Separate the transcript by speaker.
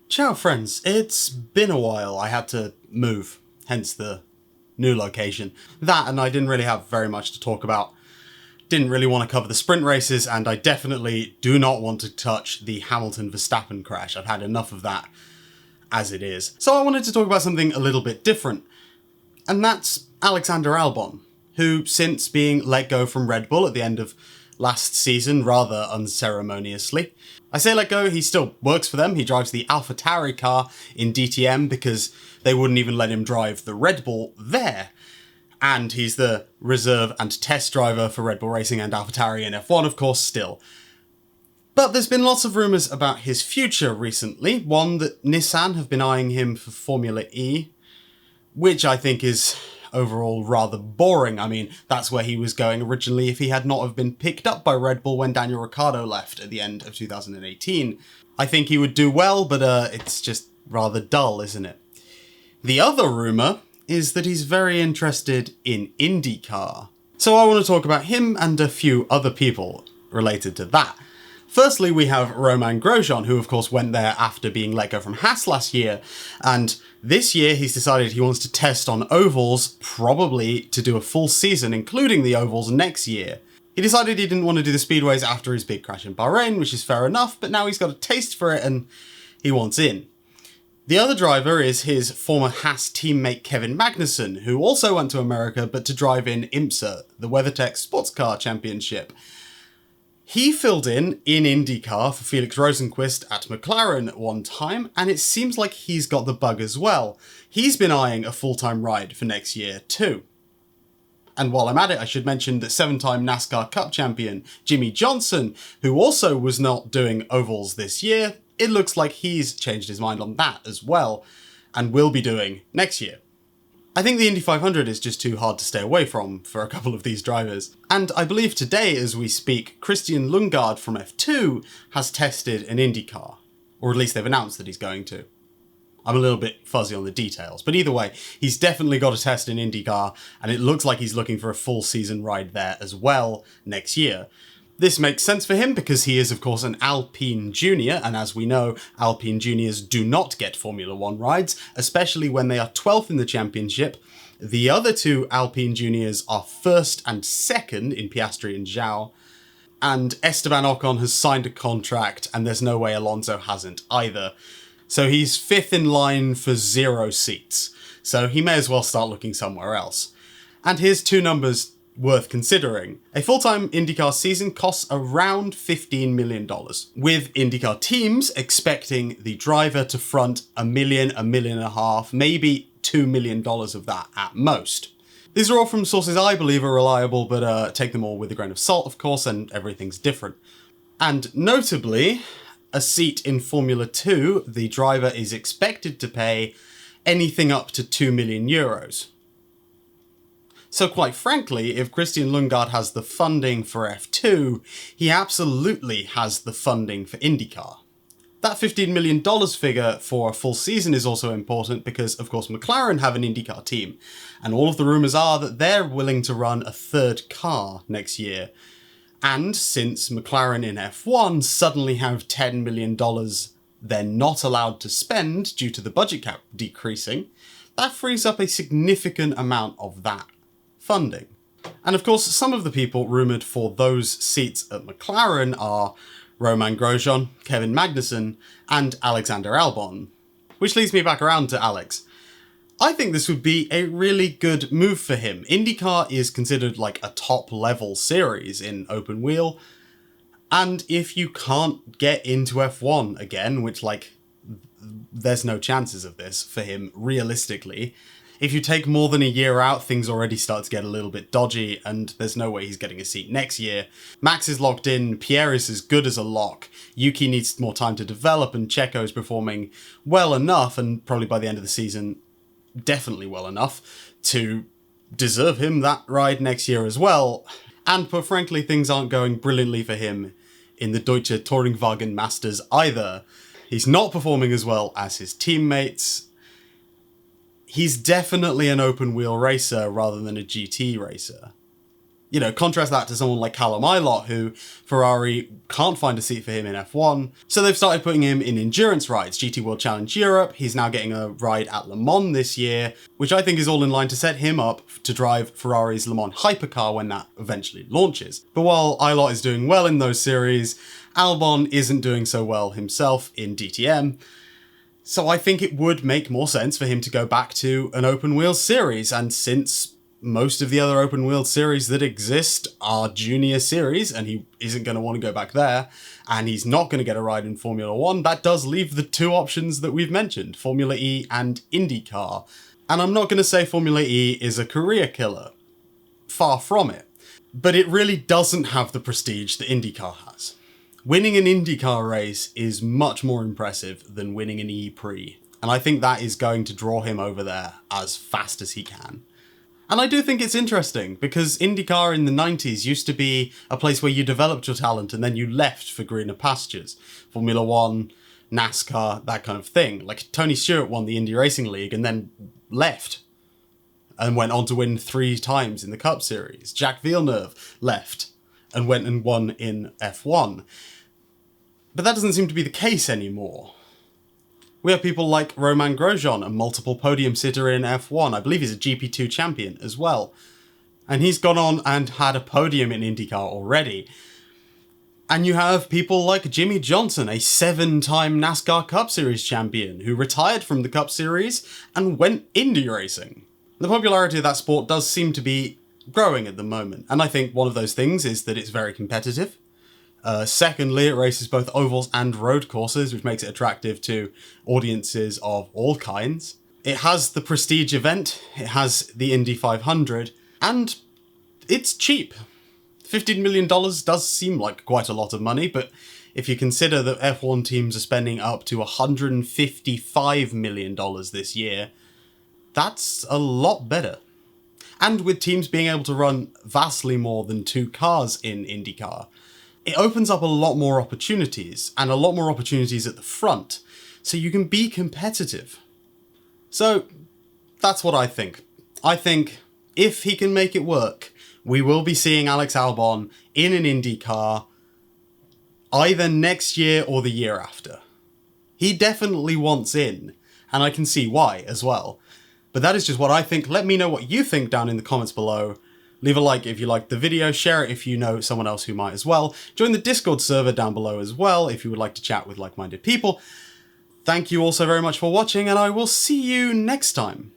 Speaker 1: Ciao friends, it's been a while. I had to move, hence the new location. That, and I didn't really have very much to talk about. Didn't really want to cover the sprint races, and I definitely do not want to touch the Hamilton-Verstappen crash. I've had enough of that as it is. So I wanted to talk about something a little bit different, and that's Alexander Albon, who, since being let go from Red Bull at the end of last season rather unceremoniously. I say let go, he still works for them. He drives the AlphaTauri car in DTM because they wouldn't even let him drive the Red Bull there. And he's the reserve and test driver for Red Bull Racing and AlphaTauri in F1, of course, still. But there's been lots of rumours about his future recently. One, that Nissan have been eyeing him for Formula E, which I think is overall rather boring. I mean, that's where he was going originally if he had not have been picked up by Red Bull when Daniel Ricciardo left at the end of 2018. I think he would do well, but it's just rather dull, isn't it? The other rumour is that he's very interested in IndyCar. So I want to talk about him and a few other people related to that. Firstly, we have Romain Grosjean, who of course went there after being let go from Haas last year, and this year he's decided he wants to test on ovals, probably to do a full season, including the ovals next year. He decided he didn't want to do the speedways after his big crash in Bahrain, which is fair enough, but now he's got a taste for it and he wants in. The other driver is his former Haas teammate Kevin Magnussen, who also went to America but to drive in IMSA, the WeatherTech Sports Car Championship. He filled in IndyCar for Felix Rosenqvist at McLaren at one time, and it seems like he's got the bug as well. He's been eyeing a full-time ride for next year too. And while I'm at it, I should mention that 7-time NASCAR Cup champion Jimmy Johnson, who also was not doing ovals this year, it looks like he's changed his mind on that as well, and will be doing next year. I think the Indy 500 is just too hard to stay away from for a couple of these drivers. And I believe today, as we speak, Christian Lundgaard from F2 has tested an IndyCar. Or at least they've announced that he's going to. I'm a little bit fuzzy on the details, but either way, he's definitely got a test in IndyCar, and it looks like he's looking for a full season ride there as well next year. This makes sense for him because he is, of course, an Alpine junior, and as we know, Alpine juniors do not get Formula 1 rides, especially when they are 12th in the championship. The other two Alpine juniors are 1st and 2nd in Piastri and Zhou, and Esteban Ocon has signed a contract, and there's no way Alonso hasn't either. So he's 5th in line for 0 seats, so he may as well start looking somewhere else. And here's two numbers worth considering. A full-time IndyCar season costs around $15 million, with IndyCar teams expecting the driver to front $1 million, $1.5 million, maybe $2 million of that at most. These are all from sources I believe are reliable, but take them all with a grain of salt, of course, and everything's different. And notably, a seat in Formula 2, the driver is expected to pay anything up to 2 million euros. So quite frankly, if Christian Lundgaard has the funding for F2, he absolutely has the funding for IndyCar. That $15 million figure for a full season is also important because, of course, McLaren have an IndyCar team, and all of the rumours are that they're willing to run a third car next year. And since McLaren in F1 suddenly have $10 million they're not allowed to spend due to the budget cap decreasing, that frees up a significant amount of that funding. And of course, some of the people rumoured for those seats at McLaren are Romain Grosjean, Kevin Magnussen, and Alexander Albon. Which leads me back around to Alex. I think this would be a really good move for him. IndyCar is considered like a top-level series in open wheel, and if you can't get into F1 again, which there's no chances of this for him realistically, if you take more than a year out, things already start to get a little bit dodgy, and there's no way he's getting a seat next year. Max is locked in, Pierre is as good as a lock, Yuki needs more time to develop, and Checo is performing well enough, and probably by the end of the season, definitely well enough, to deserve him that ride next year as well. And put frankly, things aren't going brilliantly for him in the Deutsche Touringwagen Masters either. He's not performing as well as his teammates. He's definitely an open wheel racer rather than a GT racer. You know, contrast that to someone like Callum Ilott, who Ferrari can't find a seat for him in F1. So they've started putting him in endurance rides, GT World Challenge Europe. He's now getting a ride at Le Mans this year, which I think is all in line to set him up to drive Ferrari's Le Mans hypercar when that eventually launches. But while Ilott is doing well in those series, Albon isn't doing so well himself in DTM. So I think it would make more sense for him to go back to an open wheel series, and since most of the other open wheel series that exist are junior series, and he isn't going to want to go back there, and he's not going to get a ride in Formula 1, that does leave the two options that we've mentioned, Formula E and IndyCar. And I'm not going to say Formula E is a career killer. Far from it. But it really doesn't have the prestige that IndyCar has. Winning an IndyCar race is much more impressive than winning an E-Prix, and I think that is going to draw him over there as fast as he can. And I do think it's interesting, because IndyCar in the 90s used to be a place where you developed your talent and then you left for greener pastures. Formula 1, NASCAR, that kind of thing. Like Tony Stewart won the Indy Racing League and then left and went on to win 3 times in the Cup Series. Jacques Villeneuve left and went and won in F1. But that doesn't seem to be the case anymore. We have people like Romain Grosjean, a multiple podium sitter in F1. I believe he's a GP2 champion as well. And he's gone on and had a podium in IndyCar already. And you have people like Jimmy Johnson, a 7-time NASCAR Cup Series champion, who retired from the Cup Series and went Indy racing. The popularity of that sport does seem to be growing at the moment. And I think one of those things is that it's very competitive. Secondly, it races both ovals and road courses, which makes it attractive to audiences of all kinds. It has the prestige event, it has the Indy 500, and it's cheap. $15 million does seem like quite a lot of money, but if you consider that F1 teams are spending up to $155 million this year, that's a lot better. And with teams being able to run vastly more than 2 cars in IndyCar, it opens up a lot more opportunities, and a lot more opportunities at the front, so you can be competitive. So, that's what I think. I think if he can make it work, we will be seeing Alex Albon in an IndyCar either next year or the year after. He definitely wants in, and I can see why as well. But that is just what I think. Let me know what you think down in the comments below. Leave a like if you liked the video, share it if you know someone else who might as well. Join the Discord server down below as well if you would like to chat with like-minded people. Thank you all so very much for watching, and I will see you next time.